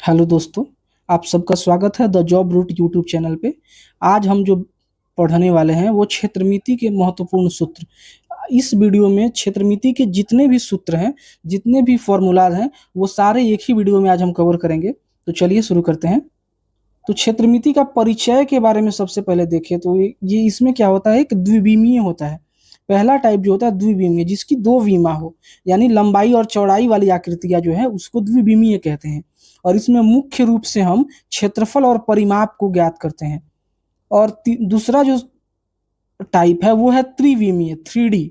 Hello दोस्तों, आप सबका स्वागत है the job root YouTube channel पे। आज हम जो पढ़ने वाले हैं वो क्षेत्रमिति के महत्वपूर्ण सूत्र। इस वीडियो में क्षेत्रमिति के जितने भी सूत्र हैं, जितने भी फॉर्मूलाज हैं, वो सारे एक ही वीडियो में आज हम कवर करेंगे। तो चलिए शुरू करते हैं। तो क्षेत्रमिति का परिचय के बारे में सबसे पहले देखें तो ये इसमें क्या होता है, एक द्विविमीय होता है। पहला टाइप जो होता है द्विविमीय, जिसकी दो विमा हो, यानी लंबाई और चौड़ाई वाली आकृतियां जो है उसको द्विविमीय कहते हैं। और इसमें मुख्य रूप से हम क्षेत्रफल और परिमाप को ज्ञात करते हैं। और दूसरा जो टाइप है वो है त्रिविमीय, 3D,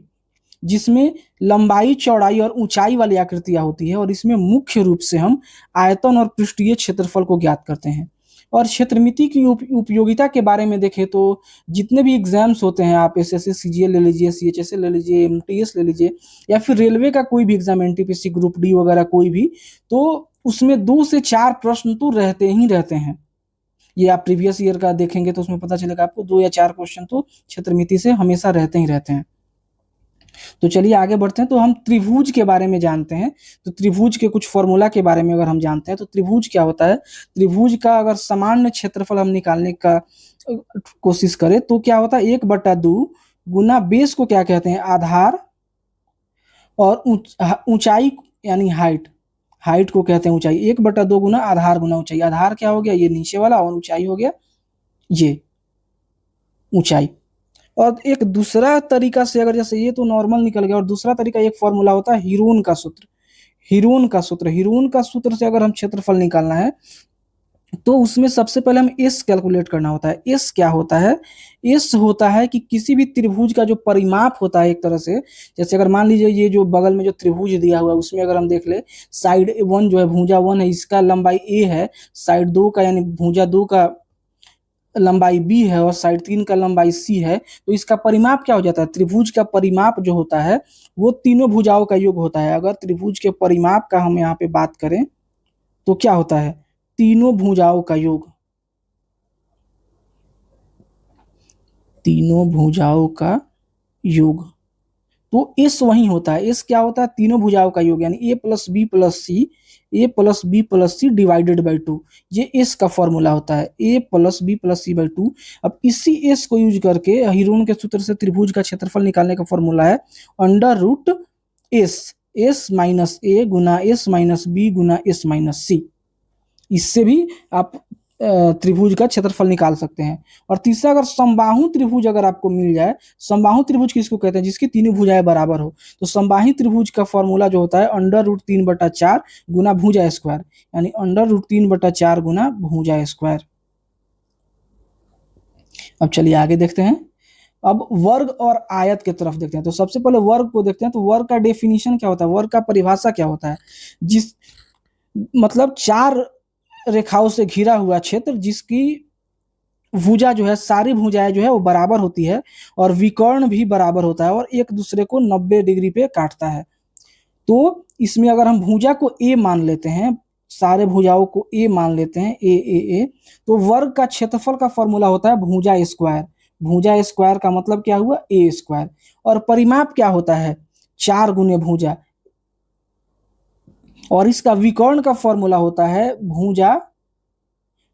जिसमें लंबाई चौड़ाई और ऊंचाई वाली आकृतियां होती है। और इसमें मुख्य रूप से हम आयतन और पृष्ठीय क्षेत्रफल को ज्ञात करते हैं। और क्षेत्रमिति की उपयोगिता के बारे में देखें तो जितने भी एग्जाम्स होते हैं, आप एसएससी सीजीएल ले लीजिए, सीएचएसएल ले लीजिए, एमटीएस ले लीजिए, या फिर रेलवे का कोई भी एग्जाम, एनटीपीसी ग्रुप डी वगैरह कोई भी, तो उसमें 2 से 4 प्रश्न तो रहते ही रहते हैं। ये आप प्रीवियस ईयर का देखेंगे तो उसमें पता चलेगा आपको 2 या 4 क्वेश्चन तो क्षेत्रमिति से हमेशा रहते ही रहते हैं। तो चलिए आगे बढ़ते हैं। तो हम त्रिभुज के बारे में जानते हैं। तो त्रिभुज के कुछ फॉर्मूला के बारे में अगर हम जानते हैं तो त्रिभुज क्या होता है। त्रिभुज का अगर सामान्य क्षेत्रफल हम निकालने का कोशिश करें तो क्या होता है, 1/2 गुना बेस को क्या कहते हैं, आधार, और ऊंचाई यानी हाइट, हाइट को कहते हैं ऊंचाई। 1/2 गुना आधार गुना ऊंचाई। आधार क्या हो गया, ये नीचे वाला, और ऊंचाई हो गया ये ऊंचाई। और एक दूसरा तरीका से, अगर जैसे ये तो नॉर्मल निकल गया, और दूसरा तरीका, एक फॉर्मूला होता है हीरोन का सूत्र। हीरोन का सूत्र, हीरोन का सूत्र से अगर हम क्षेत्रफल निकालना है तो उसमें सबसे पहले हम एस कैलकुलेट करना होता है। एस क्या होता है, एस होता है कि किसी भी त्रिभुज का जो परिमाप होता है, एक तरह से, जैसे अगर मान लीजिए ये जो बगल में जो त्रिभुज दिया हुआ है उसमें अगर हम देख ले, साइड 1 जो है, भुजा 1 है, इसका लंबाई ए है। साइड 2 का यानी भुजा 2 का लंबाई बी है, और साइड 3 का लंबाई सी है। तो इसका परिमाप क्या हो जाता है, त्रिभुज का परिमाप जो होता है वो तीनों भुजाओं का योग होता है। अगर त्रिभुज के परिमाप का हम यहाँ पे बात करें तो क्या होता है, तीनों भुजाओं का योग, तीनों भुजाओं का योग। तो एस वही होता है। एस क्या होता है, तीनों भुजाओं का योग, यानी a+b+c, a+b+c डिवाइडेड बाई 2। ये एस का फॉर्मूला होता है, a+b+c/2। अब इसी एस को यूज करके हीरोन के सूत्र से त्रिभुज का क्षेत्रफल निकालने का फॉर्मूला है √s, s माइनस ए गुना s माइनस बी गुना s माइनस सी। इससे भी आप त्रिभुज का क्षेत्रफल निकाल सकते हैं। और तीसरा, अगर समबाहु त्रिभुज अगर आपको मिल जाए, समबाहु त्रिभुज किसको कहते हैं, जिसकी तीनों भुजाएं बराबर हो, तो समबाहु त्रिभुज का फॉर्मूला जो होता है √3/4 गुना भुजा स्क्वायर, यानी √3/4 गुना भुजा स्क्वायर। अब चलिए आगे देखते हैं। अब वर्ग और आयत की तरफ देखते हैं। तो सबसे पहले वर्ग को देखते हैं। तो वर्ग का डेफिनेशन क्या होता है, वर्ग का परिभाषा क्या होता है, जिस मतलब 4 रेखाओं से घिरा हुआ क्षेत्र जिसकी भुजा जो है, सारी भुजाएं जो है वो बराबर होती है, और विकर्ण भी बराबर होता है, और एक दूसरे को 90 डिग्री पे काटता है। तो इसमें अगर हम भुजा को ए मान लेते हैं, सारे भुजाओं को ए मान लेते हैं, ए, तो वर्ग का क्षेत्रफल का फॉर्मूला होता है भुजा स्क्वायर। भुजा स्क्वायर का मतलब क्या हुआ, ए स्क्वायर। और परिमाप क्या होता है, 4 गुने भुजा। और इसका विकर्ण का फॉर्मूला होता है भुजा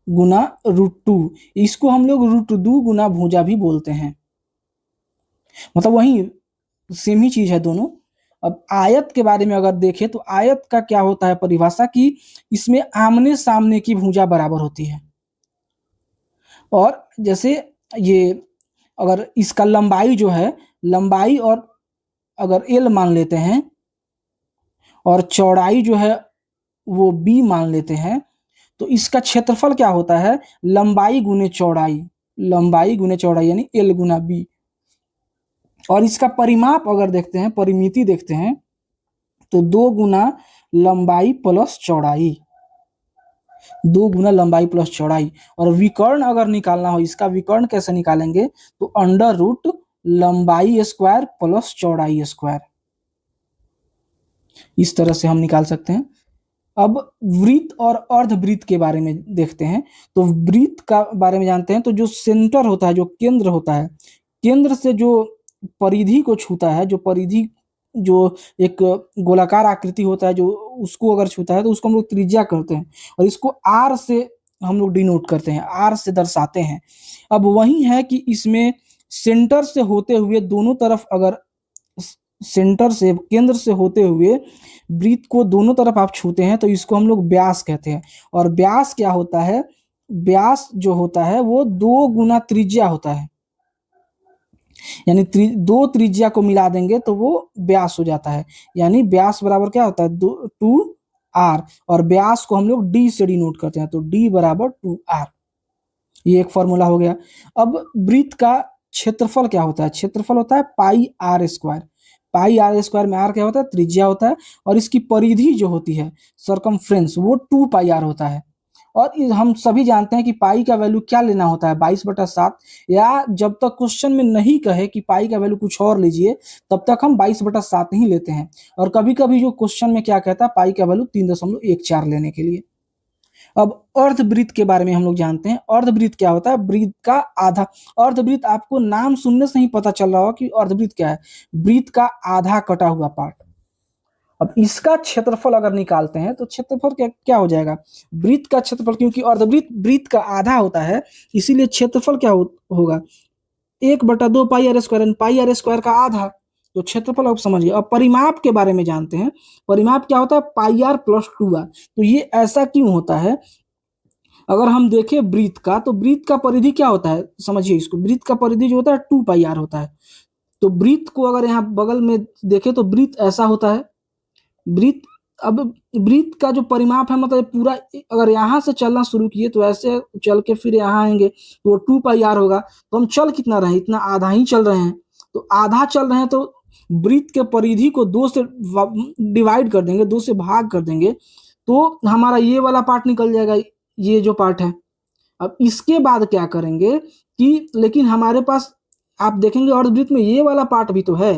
गुना √2। इसको हम लोग √2 गुना भुजा भी बोलते हैं। मतलब वही सेम ही चीज है दोनों। अब आयत के बारे में अगर देखें तो आयत का क्या होता है परिभाषा, की इसमें आमने सामने की भुजा बराबर होती है। और जैसे ये, अगर इसका लंबाई जो है, लंबाई और अगर एल मान लेते हैं, और चौड़ाई जो है वो बी मान लेते हैं, तो इसका क्षेत्रफल क्या होता है, लंबाई गुने चौड़ाई, लंबाई गुने चौड़ाई यानी एल गुना बी। और इसका परिमाप अगर देखते हैं, परिमिति देखते हैं, तो 2 गुना लंबाई प्लस चौड़ाई, 2 गुना लंबाई प्लस चौड़ाई। और विकर्ण अगर निकालना हो, इसका विकर्ण कैसे निकालेंगे, तो √ लंबाई स्क्वायर प्लस चौड़ाई स्क्वायर, इस तरह से हम निकाल सकते हैं। अब वृत्त और अर्धवृत्त के बारे में देखते हैं। तो वृत्त का बारे में जानते हैं। तो जो सेंटर होता है, जो केंद्र होता है, केंद्र से जो परिधि को छूता है, जो परिधि जो एक गोलाकार आकृति होता है जो उसको अगर छूता है तो उसको हम लोग त्रिज्या करते हैं और इसको आर से हम लोग डिनोट करते हैं, आर से दर्शाते हैं। अब वही है कि इसमें सेंटर से होते हुए दोनों तरफ अगर सेंटर से केंद्र से होते हुए वृत्त को दोनों तरफ आप छूते हैं तो इसको हम लोग व्यास कहते हैं। और व्यास क्या होता है, व्यास जो होता है वो 2 गुना त्रिज्या होता है, यानी दो त्रिज्या को मिला देंगे तो वो व्यास हो जाता है। यानी व्यास बराबर क्या होता है 2r, और व्यास को हम लोग d से डिनोट करते हैं तो d बराबर 2r। ये एक फॉर्मूला हो गया। अब वृत्त का क्षेत्रफल क्या होता है, क्षेत्रफल होता है pi r square. Pi r square में आर क्या होता है, त्रिज्या होता है, और इसकी परिधि जो होती है सरकमफ्रेंस वो 2 पाई आर होता है। और हम सभी जानते हैं कि पाई का वैल्यू क्या लेना होता है 22/7, या जब तक क्वेश्चन में नहीं कहे कि पाई का वैल्यू कुछ और लीजिए तब तक हम 22/7 ही लेते हैं। और कभी कभी जो क्वेश्चन में क्या कहता है पाई का वैल्यू 3.14 लेने के लिए। अब अर्धवृत्त के बारे में हम लोग जानते हैं। अर्धवृत्त क्या होता है, वृत्त का आधा। अर्धवृत्त आपको नाम सुनने से ही पता चल रहा होगा कि अर्धवृत्त क्या है, वृत्त का आधा कटा हुआ पार्ट। अब इसका क्षेत्रफल अगर निकालते हैं तो क्षेत्रफल क्या क्या हो जाएगा, वृत्त का क्षेत्रफल, क्योंकि अर्धवृत्त वृत्त का आधा होता है इसीलिए क्षेत्रफल क्या होगा 1/2 pi r square, pi r square का आधा, तो क्षेत्रफल आप समझिए। अब परिमाप के बारे में जानते हैं। परिमाप क्या होता है पाई आर प्लस 2r। तो ये ऐसा क्यों होता है, अगर हम देखें वृत्त का तो वृत्त का परिधि क्या होता है, समझिए इसको, वृत्त का परिधि जो होता है 2 पाई आर होता है। तो वृत्त को अगर यहाँ बगल में देखें तो वृत्त ऐसा होता है वृत्त। अब वृत्त का जो परिमाप है मतलब पूरा, अगर यहाँ से चलना शुरू किए तो ऐसे चल के फिर यहाँ आएंगे तो वो 2 पाई आर होगा। तो हम चल कितना रहे हैं, इतना आधा ही चल रहे हैं। तो आधा चल रहे हैं तो वृत्त के परिधि को 2 से डिवाइड कर देंगे, 2 से भाग कर देंगे तो हमारा ये वाला पार्ट निकल जाएगा, ये जो पार्ट है। अब इसके बाद क्या करेंगे कि लेकिन हमारे पास आप देखेंगे अर्धवृत्त में ये वाला पार्ट भी तो है,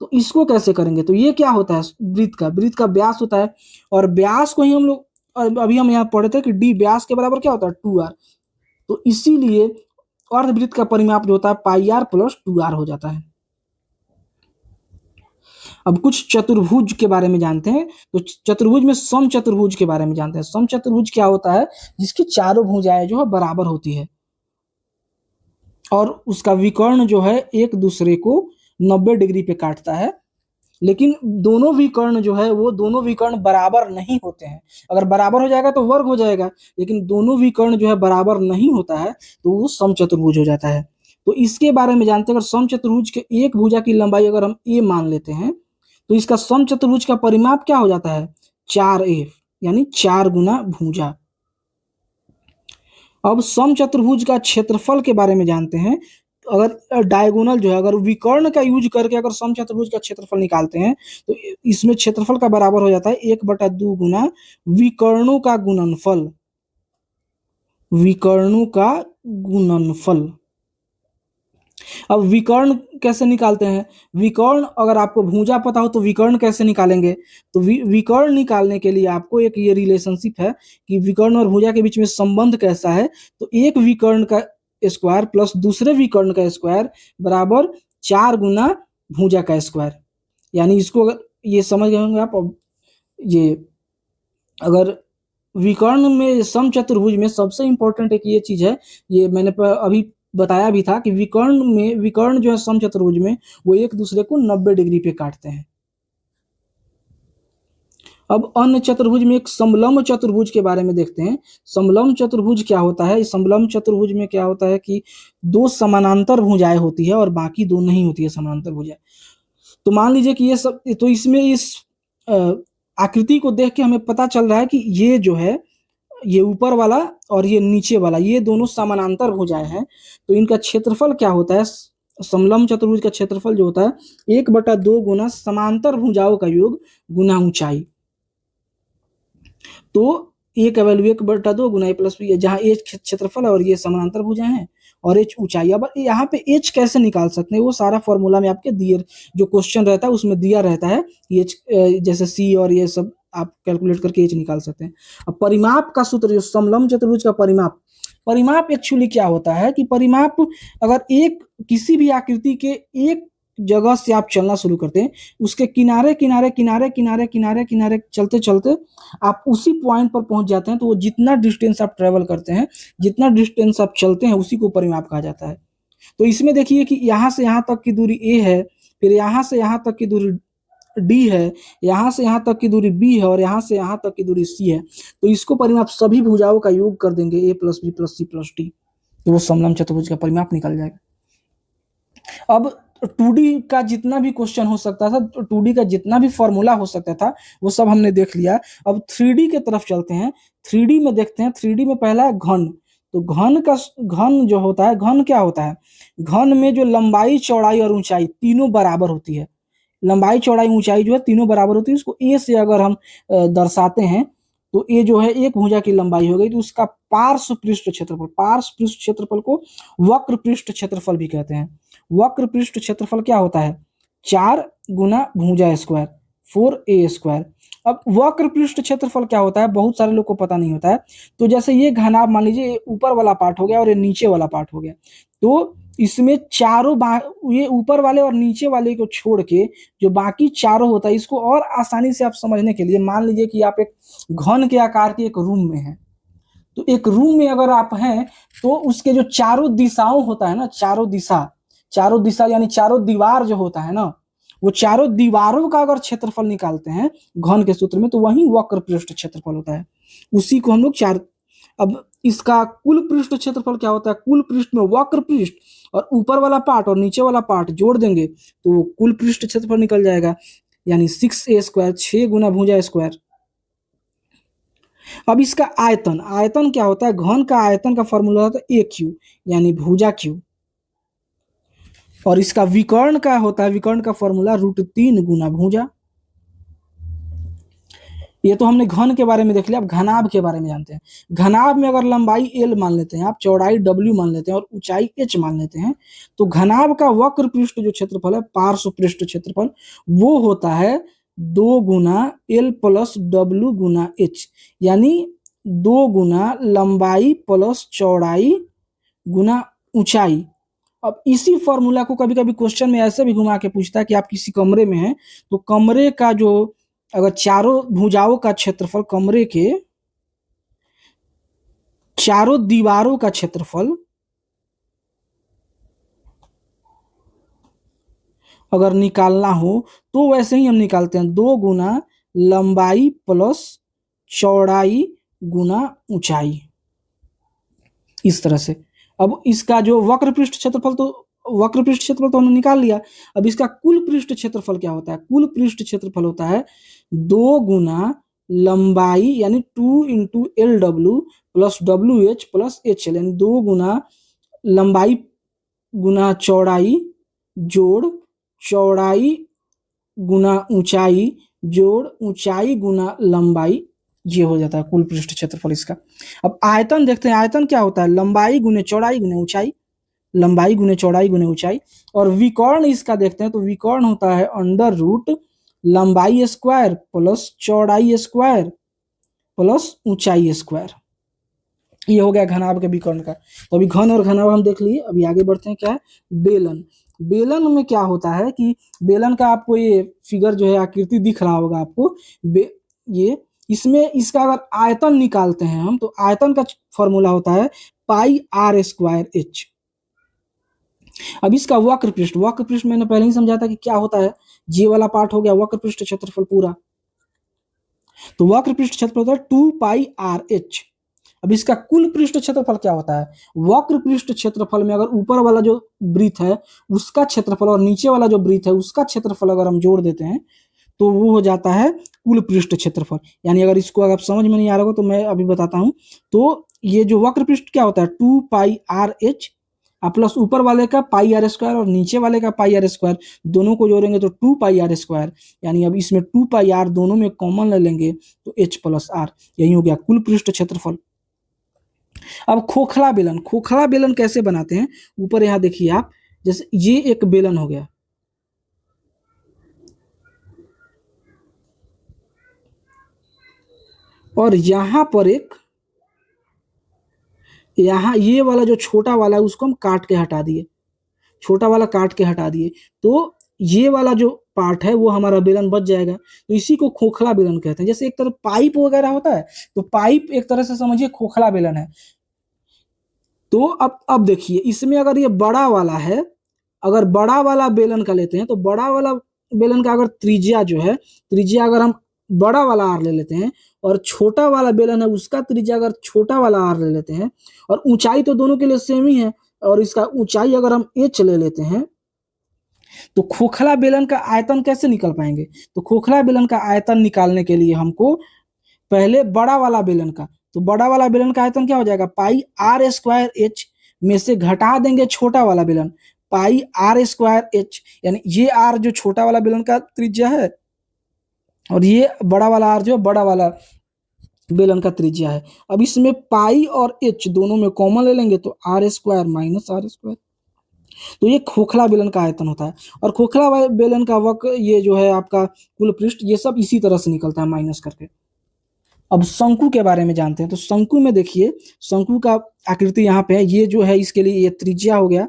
तो इसको कैसे करेंगे, तो ये क्या होता है वृत्त का व्यास होता है। और व्यास को ही हम लोग, और अभी हम यहाँ पढ़े थे कि डी व्यास के बराबर क्या होता है 2r। तो इसीलिए अर्धवृत्त का परिमाप जो होता है पाई आर प्लस 2r हो जाता है। अब कुछ चतुर्भुज के बारे में जानते हैं। तो चतुर्भुज में सम चतुर्भुज के बारे में जानते हैं। सम चतुर्भुज क्या होता है, जिसकी चारों भुजाएं जो है बराबर होती है और उसका विकर्ण जो है एक दूसरे को 90 डिग्री पे काटता है। लेकिन दोनों विकर्ण जो है वो दोनों विकर्ण बराबर नहीं होते हैं। अगर बराबर हो जाएगा तो वर्ग हो जाएगा, लेकिन दोनों विकर्ण जो है बराबर नहीं होता है तो वो समचतुर्भुज हो जाता है। तो इसके बारे में जानते हैं। अगर समचतुर्भुज के एक भुजा की लंबाई अगर हम a मान लेते हैं तो इसका समचतुर्भुज का परिमाप क्या हो जाता है 4f, यानी 4 गुना भुजा। अब समचतुर्भुज का क्षेत्रफल के बारे में जानते हैं। अगर डायगोनल जो है, अगर विकर्ण का यूज करके अगर समचतुर्भुज का क्षेत्रफल निकालते हैं तो इसमें क्षेत्रफल का बराबर हो जाता है 1/2 गुना विकर्णों का गुणनफल। विकर्णों का गुणनफल। अब विकर्ण कैसे निकालते हैं, विकर्ण अगर आपको भुजा पता हो तो विकर्ण कैसे निकालेंगे, तो विकर्ण निकालने के लिए आपको एक ये रिलेशनशिप है कि विकर्ण और भुजा के बीच में संबंध कैसा है। तो एक विकर्ण का स्क्वायर प्लस दूसरे विकर्ण का स्क्वायर बराबर 4 गुना भुजा का स्क्वायर। यानी इसको अगर ये समझ गए होंगे आप। अब ये अगर विकर्ण में समचतुर्भुज में सबसे इंपॉर्टेंट एक ये चीज है, ये मैंने अभी बताया भी था कि विकर्ण जो है समचतुर्भुज में वो एक दूसरे को 90 डिग्री पे काटते हैं। अब अन्य चतुर्भुज में एक समलंब चतुर्भुज के बारे में देखते हैं। समलंब चतुर्भुज क्या होता है, इस समलंब चतुर्भुज में क्या होता है कि 2 समानांतर भुजाएं होती है और बाकी 2 नहीं होती है समानांतर भुजाएं। तो मान लीजिए कि ये सब, तो इसमें इस आकृति को देख के हमें पता चल रहा है कि ये जो है ये ऊपर वाला और ये नीचे वाला ये दोनों समानांतर भुजाएं हैं। तो इनका क्षेत्रफल क्या होता है, समलंब चतुर्भुज का क्षेत्रफल जो होता है 1/2 गुना समांतर भुजाओं का योग गुना ऊंचाई। तो ए का वैल्यू 1/2 गुना ए प्लस बी है, जहाँ ए क्षेत्रफल है और ये समानांतर भुजाएं हैं और एच ऊंचाई। अब यहाँ पे एच कैसे निकाल सकते हैं, वो सारा फॉर्मूला में आपके दिए जो क्वेश्चन रहता है उसमें दिया रहता है। एच जैसे सी और ये सब आप कैलकुलेट करके एच निकाल सकते हैं। अब परिमाप का सूत्र जो समलंब चतुर्भुज का परिमाप एक्चुअली क्या होता है कि परिमाप अगर एक किसी भी आकृति के एक जगह से आप चलना शुरू करते हैं, उसके किनारे किनारे किनारे किनारे किनारे किनारे चलते चलते आप उसी पॉइंट पर पहुंच जाते हैं। तो वो जितना डिस्टेंस आप ट्रेवल करते हैं, जितना डिस्टेंस आप चलते हैं, उसी को परिमाप कहा जाता है। तो इसमें देखिए कि यहाँ से यहाँ तक की दूरी ए है, फिर यहाँ से यहाँ तक की दूरी डी है, यहाँ से यहाँ तक की दूरी बी है, और यहाँ से यहाँ तक की दूरी सी है। तो इसको परिमाप सभी भुजाओं का योग कर देंगे, A plus B plus C plus D, तो वो समलंब चतुर्भुज का परिमाप निकल जाएगा। अब 2D का जितना भी क्वेश्चन हो सकता था, 2D का जितना भी फॉर्मूला हो सकता था, वो सब हमने देख लिया। अब 3D के तरफ चलते हैं। 3D में देखते हैं। 3D में पहला है घन। तो घन जो होता है, घन क्या होता है? घन में जो लंबाई, चौड़ाई और ऊंचाई तीनों बराबर होती है। लंबाई, चौड़ाई, ऊंचाई जो है तीनों बराबर होती है। उसको ए से अगर हम दर्शाते हैं, तो ए जो है एक भुजा की लंबाई हो गई, तो उसका पार्श्व पृष्ठ क्षेत्रफल को वक्र पृष्ठ क्षेत्रफल भी कहते हैं। वक्र पृष्ठ क्षेत्रफल क्या होता है? 4 गुना भुजा स्क्वायर, 4a स्क्वायर। अब वक्र पृष्ठ क्षेत्रफल क्या होता है, बहुत सारे लोग को पता नहीं होता है। तो जैसे ये घनाभ मान लीजिए, ये ऊपर वाला पार्ट हो गया और ये नीचे वाला पार्ट हो गया। तो इसमें ये ऊपर वाले और नीचे वाले को छोड़ के जो बाकी चारों होता है, इसको और आसानी से आप समझने के लिए मान लीजिए कि आप एक घन के आकार के एक रूम में हैं। तो एक रूम में अगर आप हैं, तो उसके जो चारों दिशाओं होता है ना, चारों दिशा यानी चारों दीवार जो होता है ना, वो चारों दीवारों का अगर क्षेत्रफल निकालते हैं घन के सूत्र में, तो वही वक्र पृष्ठ क्षेत्रफल होता है। उसी को हम लोग अब इसका कुल पृष्ठ क्षेत्रफल क्या होता है? कुल पृष्ठ में वक्र पृष्ठ और ऊपर वाला पार्ट और नीचे वाला पार्ट जोड़ देंगे, तो कुल पृष्ठ क्षेत्रफल निकल जाएगा, यानी 6a स्क्वायर, 6 गुना भुजा स्क्वायर। अब इसका आयतन क्या होता है? घन का आयतन का फॉर्मूला होता है AQ, यानी भुजा Q। और इसका विकर्ण का होता है, विकर्ण का फॉर्मूला √3 गुना भुजा। ये तो हमने घन के बारे में देख लिया। अब घनाभ के बारे में जानते हैं। घनाभ में अगर लंबाई L मान लेते हैं आप, चौड़ाई W मान लेते हैं और ऊंचाई H मान लेते हैं, तो घनाभ का वक्र पृष्ठ जो क्षेत्रफल है, पार्श्व पृष्ठ क्षेत्रफल, वो होता है 2 गुना L प्लस W गुना H, यानी 2 गुना लंबाई प्लस चौड़ाई गुना ऊंचाई। अब इसी फॉर्मूला को कभी कभी क्वेश्चन में ऐसे भी घुमा के पूछता है कि आप किसी कमरे में हैं, तो कमरे का जो अगर चारों भुजाओं का क्षेत्रफल, कमरे के चारों दीवारों का क्षेत्रफल अगर निकालना हो, तो वैसे ही हम निकालते हैं, 2 गुना लंबाई प्लस चौड़ाई गुना ऊंचाई, इस तरह से। अब इसका जो वक्र पृष्ठ क्षेत्रफल तो हमने निकाल लिया। अब इसका कुल पृष्ठ क्षेत्रफल क्या होता है? कुल पृष्ठ क्षेत्रफल होता है 2 गुना लंबाई, यानी 2 into LW plus WH plus HL, यानी 2 गुना लंबाई गुना चौड़ाई जोड़ चौड़ाई गुना ऊंचाई जोड़ ऊंचाई गुना लंबाई, ये हो जाता है कुल पृष्ठ क्षेत्रफल इसका। अब आयतन देखते हैं। आयतन क्या होता है? लंबाई गुने चौड़ाई गुने ऊंचाई, लंबाई गुने चौड़ाई गुने ऊंचाई। और विकर्ण इसका देखते हैं, तो विकर्ण होता है √ लंबाई स्क्वायर प्लस चौड़ाई स्क्वायर प्लस ऊंचाई स्क्वायर। ये हो गया घनाभ के विकर्ण का। तो अभी घन और घनाभ हम देख लिए। अभी आगे बढ़ते हैं। क्या है? बेलन। बेलन में क्या होता है कि बेलन का आपको ये फिगर जो है, आकृति दिख रहा होगा आपको, ये इसमें इसका अगर आयतन निकालते हैं हम, तो आयतन का फॉर्मूला होता है πr²h। अब इसका वक्र पृष्ठ मैंने पहले ही समझा था कि क्या होता है। ये वाला पार्ट हो गया वक्र पृष्ठ क्षेत्रफल पूरा। तो वक्र पृष्ठ क्षेत्रफल होता है 2πrh। अब इसका कुल पृष्ठ क्षेत्रफल क्या होता है? वक्र पृष्ठ क्षेत्रफल में अगर ऊपर वाला जो वृत्त है उसका क्षेत्रफल और नीचे वाला जो वृत्त है उसका क्षेत्रफल अगर हम जोड़ देते हैं, तो वो हो जाता है कुल पृष्ठ क्षेत्रफल। यानी अगर इसको अगर समझ में नहीं आ रहा हो तो मैं अभी बताता हूं। तो ये जो वक्र पृष्ठ क्या होता है, 2πrh प्लस ऊपर वाले का πr² और नीचे वाले का πr², दोनों को जोड़ेंगे तो 2πr²। यानी अब इसमें 2πr दोनों में कॉमन ले लेंगे तो h प्लस r, यही हो गया कुल पृष्ठ क्षेत्रफल। अब खोखला बेलन कैसे बनाते हैं? ऊपर यहां देखिए आप, जैसे ये एक बेलन हो गया, और यहां पर यहाँ ये वाला जो छोटा वाला है उसको हम काट के हटा दिए, छोटा वाला काट के हटा दिए। तो ये वाला जो पार्ट है वो हमारा बेलन बच जाएगा, तो इसी को खोखला बेलन कहते हैं। जैसे एक तरह पाइप वगैरह होता है, तो पाइप एक तरह से समझिए खोखला बेलन है। तो अब देखिए इसमें अगर ये बड़ा वाला है, अगर बड़ा वाला बेलन का लेते हैं तो बड़ा वाला बेलन का अगर त्रिज्या जो है, त्रिज्या अगर हम बड़ा वाला आर ले लेते हैं, और छोटा वाला बेलन है उसका त्रिज्या अगर छोटा वाला आर ले लेते हैं, और ऊंचाई तो दोनों के लिए सेम ही है, और इसका ऊंचाई अगर हम एच ले लेते हैं, तो खोखला बेलन का आयतन कैसे निकल पाएंगे? तो खोखला बेलन का आयतन निकालने के लिए हमको पहले बड़ा वाला बेलन का, तो बड़ा वाला बेलन का आयतन क्या हो जाएगा, पाई आर स्क्वायर एच में से घटा देंगे छोटा वाला बेलन, पाई आर स्क्वायर एच, यानी ये आर जो छोटा वाला बेलन का त्रिज्या है, और ये बड़ा वाला आर जो बड़ा वाला बेलन का त्रिज्या है। अब इसमें पाई और एच दोनों में कॉमन ले लेंगे, तो r square minus r square, तो ये खोखला बेलन का आयतन होता है। और खोखला बेलन का वक्र, ये जो है आपका कुल पृष्ठ, ये सब इसी तरह से निकलता है माइनस करके। अब शंकु के बारे में जानते हैं। तो शंकु में देखिए, शंकु का आकृति यहाँ पे है, ये जो है इसके लिए ये त्रिज्या हो गया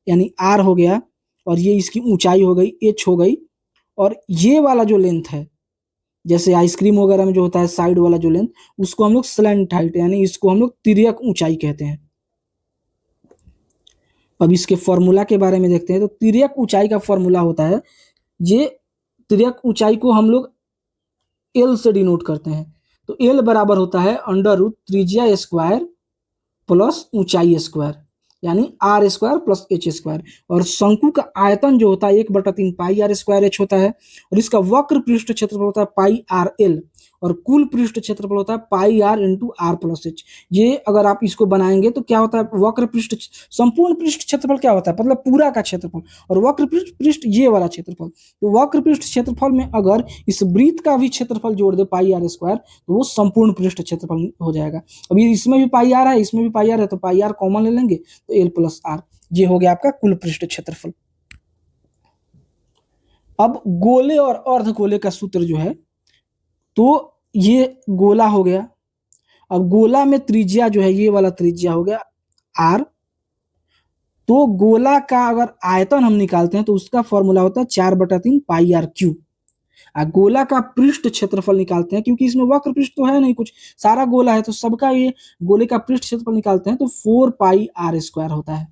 यानी आर हो गया, और ये इसकी ऊंचाई हो गई एच हो गई, और ये वाला जो लेंथ है, जैसे आइसक्रीम वगैरह में जो होता है साइड वाला जो लेंथ, उसको हम लोग स्लैंट हाइट यानी इसको हम लोग तिर्यक ऊंचाई कहते हैं। अब इसके फॉर्मूला के बारे में देखते हैं। तो तिर्यक ऊंचाई का फॉर्मूला होता है, ये तिर्यक ऊंचाई को हम लोग एल से डिनोट करते हैं। तो एल बराबर होता है अंडर रूट त्रिज्या स्क्वायर प्लस ऊंचाई स्क्वायर, यानी r square plus h square. और शंकु का आयतन जो होता है 1/3 पाई आर स्क्वायर एच होता है, और इसका वक्र पृष्ठ क्षेत्रफल होता है पाई आर एल, और कुल पृष्ठ क्षेत्रफल होता है pi r into r plus h. ये अगर आप इसको बनाएंगे तो क्या होता है, वक्र पृष्ठ संपूर्ण पृष्ठ क्षेत्रफल क्या होता है, मतलब पूरा का क्षेत्रफल, और वक्र पृष्ठ ये वाला क्षेत्रफल। तो वक्र पृष्ठ क्षेत्रफल में अगर इस वृत्त का भी क्षेत्रफल जोड़ दे पाई आर स्क्वायर, तो वो संपूर्ण पृष्ठ क्षेत्रफल हो जाएगा। अभी इसमें भी पाई आर है, इसमें भी पाई आर है, तो पाई आर कॉमन ले लेंगे, तो एल प्लस आर, ये हो गया आपका कुल पृष्ठ क्षेत्रफल। अब गोले और अर्धगोले का सूत्र जो है, तो ये गोला हो गया। अब गोला में त्रिज्या जो है, ये वाला त्रिज्या हो गया आर। तो गोला का अगर आयतन हम निकालते हैं तो उसका फॉर्मूला होता है 4/3 पाई आर क्यूब। गोला का पृष्ठ क्षेत्रफल निकालते हैं, क्योंकि इसमें वक्र पृष्ठ तो है नहीं कुछ, सारा गोला है, तो सबका ये गोले का पृष्ठ क्षेत्रफल निकालते हैं, तो 4 पाई आर स्क्वायर होता है।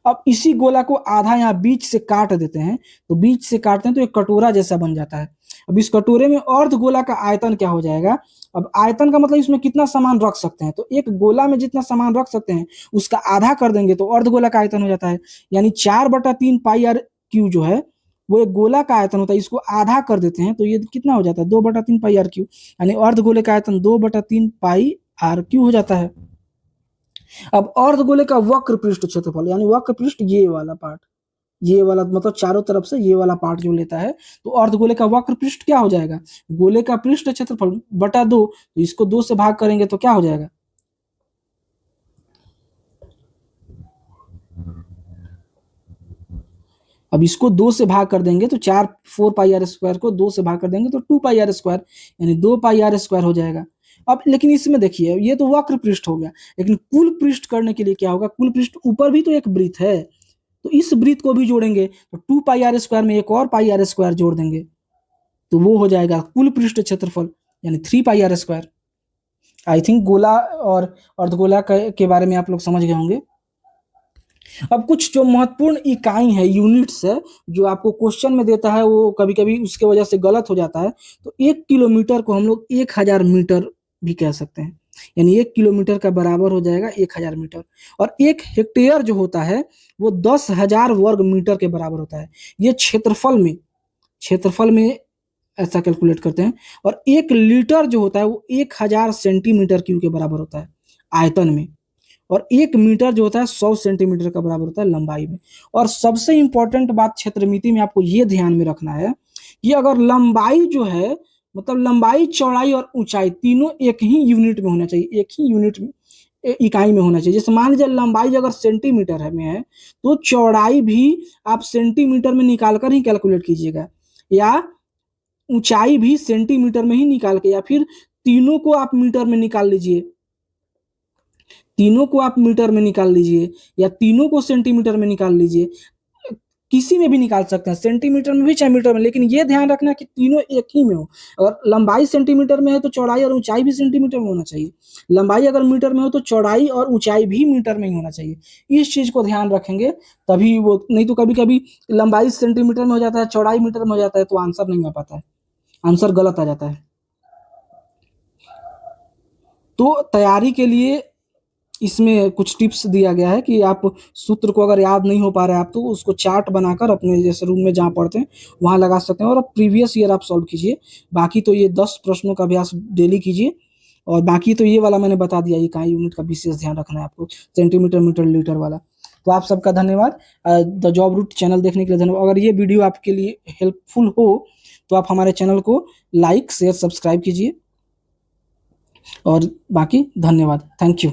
अब इसी गोला को आधा यहाँ बीच से काट देते हैं, तो बीच से काटते हैं तो एक कटोरा जैसा बन जाता है। अब इस कटोरे में अर्ध गोला का आयतन क्या हो जाएगा, अब आयतन का मतलब इसमें कितना सामान रख सकते हैं, तो एक गोला में जितना सामान रख सकते हैं उसका आधा कर देंगे तो अर्ध गोला का आयतन हो जाता है, यानी 4/3 पाई आर क्यू जो है वो एक गोला का आयतन होता है, इसको आधा कर देते हैं तो ये कितना हो जाता है, 2/3 पाई आर क्यू, यानी अर्ध गोले का आयतन 2/3 पाई आर क्यू हो जाता है। अब अर्धगोले का वक्र पृष्ठ क्षेत्रफल, यानी वक्र पृष्ठ ये वाला पार्ट, ये वाला मतलब चारों तरफ से ये वाला पार्ट जो लेता है, तो अर्धगोले का वक्र पृष्ठ क्या हो जाएगा, गोले का पृष्ठ क्षेत्रफल बटा 2, तो इसको 2 से भाग करेंगे तो क्या हो जाएगा, अब इसको 2 से भाग कर देंगे तो 4 पाई आर स्क्वायर को 2 से भाग कर देंगे तो 2 पाई आर स्क्वायर, यानी 2 पाई आर स्क्वायर हो जाएगा। अब लेकिन इसमें देखिए ये तो वक्र पृष्ठ हो गया, लेकिन कुल पृष्ठ करने के लिए क्या होगा, कुल पृष्ठ ऊपर भी तो एक वृत्त है, तो इस वृत्त को भी जोड़ेंगे, तो 2 पाई आर स्क्वायर में एक और पाई आर स्क्वायर जोड़ देंगे, तो वो हो जाएगा कुल पृष्ठ क्षेत्रफल, यानी 3 पाई आर स्क्वायर। आई थिंक गोला और अर्धगोला के बारे में आप लोग समझ गए होंगे। अब कुछ जो महत्वपूर्ण इकाई है, यूनिट्स है, जो आपको क्वेश्चन में देता है, वो कभी कभी उसके वजह से गलत हो जाता है। तो 1 किलोमीटर को हम लोग 1000 मीटर भी कह सकते हैं, यानी 1 किलोमीटर का बराबर हो जाएगा 1000 मीटर। और 1 हेक्टेयर जो होता है वो 10,000 वर्ग मीटर के बराबर होता है। ये क्षेत्रफल में ऐसा कैलकुलेट करते हैं। और 1 लीटर जो होता है वो 1000 सेंटीमीटर क्यूब के बराबर होता है आयतन में, और 1 मीटर जो होता है 100 सेंटीमीटर का बराबर होता है लंबाई में। और सबसे इंपॉर्टेंट बात क्षेत्रमिति में आपको ये ध्यान में रखना है कि अगर लंबाई जो है, मतलब लंबाई चौड़ाई और ऊंचाई तीनों एक ही यूनिट में होना चाहिए, एक ही यूनिट इकाई में होना चाहिए। जैसे मान लीजिए लंबाई अगर सेंटीमीटर है में है, तो चौड़ाई भी आप सेंटीमीटर में निकाल कर ही कैलकुलेट कीजिएगा, या ऊंचाई भी सेंटीमीटर में ही निकाल के, या फिर तीनों को आप मीटर में निकाल लीजिए, तीनों को आप मीटर में निकाल लीजिए, या तीनों को सेंटीमीटर में निकाल लीजिए। किसी में भी निकाल सकते हैं, सेंटीमीटर में भी चाहे मीटर में, लेकिन ये ध्यान रखना कि तीनों एक ही में हो। अगर लंबाई सेंटीमीटर में है तो चौड़ाई और ऊंचाई भी सेंटीमीटर में होना चाहिए, लंबाई अगर मीटर में हो तो चौड़ाई और ऊंचाई भी मीटर में ही होना चाहिए। इस चीज को ध्यान रखेंगे तभी वो, नहीं तो कभी कभी लंबाई सेंटीमीटर में हो जाता है, चौड़ाई मीटर में हो जाता है, तो आंसर नहीं आ पाता है, आंसर गलत आ जाता है। तो तैयारी के लिए इसमें कुछ टिप्स दिया गया है कि आप सूत्र को अगर याद नहीं हो पा रहा है आप, तो उसको चार्ट बनाकर अपने जैसे रूम में जहाँ पढ़ते हैं वहाँ लगा सकते हैं, और अब प्रीवियस ईयर आप सॉल्व कीजिए। बाकी तो ये 10 प्रश्नों का अभ्यास डेली कीजिए, और बाकी तो ये वाला मैंने बता दिया, ये कहाँ यूनिट का विशेष ध्यान रखना है आपको, सेंटीमीटर मीटर लीटर वाला। तो आप सबका धन्यवाद, द जॉब रूट चैनल देखने के लिए धन्यवाद। अगर ये वीडियो आपके लिए हेल्पफुल हो तो आप हमारे चैनल को लाइक शेयर सब्सक्राइब कीजिए, और बाकी धन्यवाद, थैंक यू।